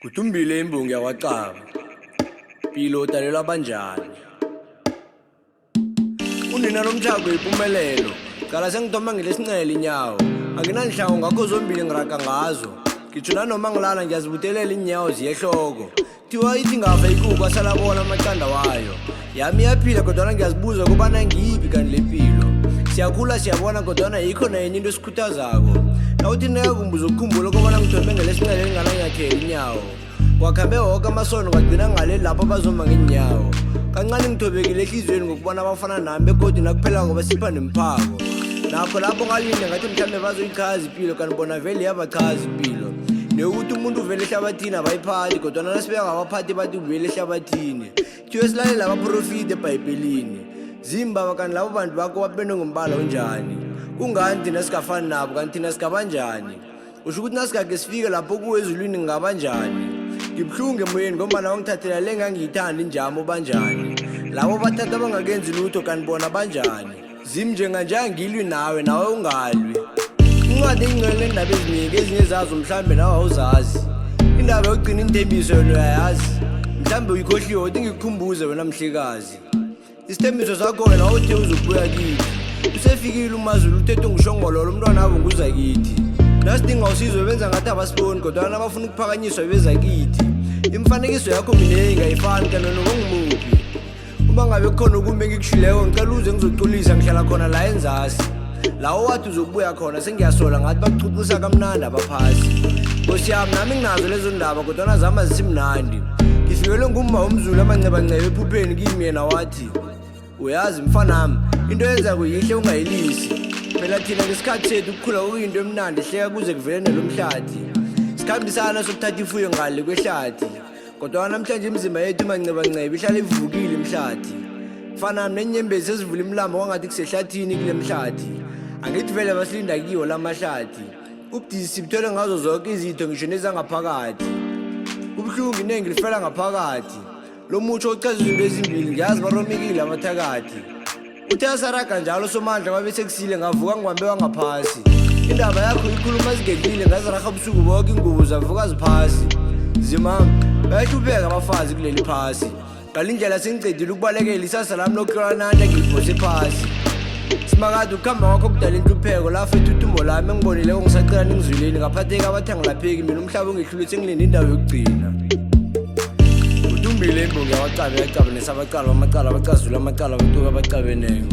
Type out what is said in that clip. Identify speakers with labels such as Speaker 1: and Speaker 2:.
Speaker 1: Nguthumbile Imbongi Yakwaqaba. Pilo Udalelwe Abanjani. Unina lomthako impumelelo. Qala sengithoma ngilesincele inyawo. Anginanhlango ngakho zombili ngiraga ngazo. Ngijuna noma ngilala ngiyazibutelela inyawo ziyehloko. Thiwa ithi ngafa ikuku asala bona amaqanda wayo. Yami yaphila kodwa ngiyazibuza kubana ngiyiphi kanti lempilo. Siyakhula siyabona kodwa yikho nenye into esikhutazako. Nawuthi nekakumbuza ukukhumbula ukubana ngithombe ngelesincele lingananyathela inyawo. Wakhambe wonke amasono ngagcina ngale lapho bazoma ngenyawo. Kancane ngithobekile ehlizweni ngokubona abafana nami begodwa nakuphela ngoba sipha nemphako. Nakho lapho ngalinde ngathi mhlambe bazoyichaza impilo kanti bona vele yabachaza impilo. Nekuthi umuntu uvele ehlabathini abayiphathi kodwa nasibeka abaphathi bathi uvele ehlabathini. Thiwe silalela abaprofiti eBhayibhelini. Zimbaba kanti labo bantu bakho bapende ngombala onjani. Kungani thina singafani nabo kanti thina singabanjani? Usho ukuthi nasigage sifike lapho kuwe ezulwini ngabanjani? Ngibhlunge emoyeni ngoba nawe ngithathela le ngangiyithanda injamo banjani. Labo bathatha bangakenzi lutho kanti bona banjani. Zimnjenganje ngilwi nawe ungalwi. Incwadi engcwele indaba eziningi ezinye zazo mhlambe nawe awuzazi. Indaba yokugcina intembiso yona uyayazi. Mhlambe uyikhohliwe uthi ngikukhumbuze wena mhlekazi. Isithembiso sakho wena awuthe uzobuya kithi. Usefikile uMazulu uthethe ngishongololo umntwana wabo nguza kithi. Nasidinga usizo benza ngathi abasiboni kodwa abafuna ukuphakanyiswa beza kithi. Imfanekiso yakho mina ingayifani kanti nokungimuphi. Uma ngabe khona ukumbe ngikushileko ngicela uze ngizoxolisa ngihlala khona la enzasi. Lawo wathi uzobuya khona sengiyasola ngathi bakuxuxisa kamnandi abaphasi. Nkosi yami nami nginazo lezo ndaba kodwa nazama zisimnandi. Ngifikelwe ngumma umZulu amancebancebe ephupheni kimi yena wathi uyazi mfanami into yenza kuyihle ungayilisi. Phela thina ngesikhathi sethu ukukhula kuyinto emnandi hleka kuze kuvele nelomhlathi. Sikhambisana sokuthatha ifuyo ngale kwehlathi. Kodwa namhlanje imizimba yethu imancebancebe ihlala ivukile imhlathi. Mfanami nenyembezi ezivula imlambo kwangathi kusehlathini kule mhlathi. Angithi vele basilinda kiwo lamahlathi. Ubudisi sibuthola ngazo zonke izitho ngisho nezangaphakathi. Ubuhlungu iningi lifela ngaphakathi. Lo mutsho uchaza izinto ezimbili ngiyazi baromekile amathakathi. Uthe asaraga njalo somandla wabe sekusile ngavuka ngibambewa ngaphasi. Indaba yakho ikhuluma zigedlile ngaziraga ubusuku bonke ingubo zavuka ziphasi. Zimama bayahlupheka abafazi kuleli phasi. Ngalindlela sengicedile ukubalekela isasa lami lokuhlanana ngiphose phasi. Simakade ukuhamba kwakho kudala inhlupheko lafa ithuthumo lami engibonile ngisacela ningizwileni ngaphatheka abathangalapheki mina umhlaba ongehlule sengilinde indawo yokugcina. Nguthumbile Imbongi Yakwaqaba nesabaqala amacala abacazula amacala abatuka abacabeneyo.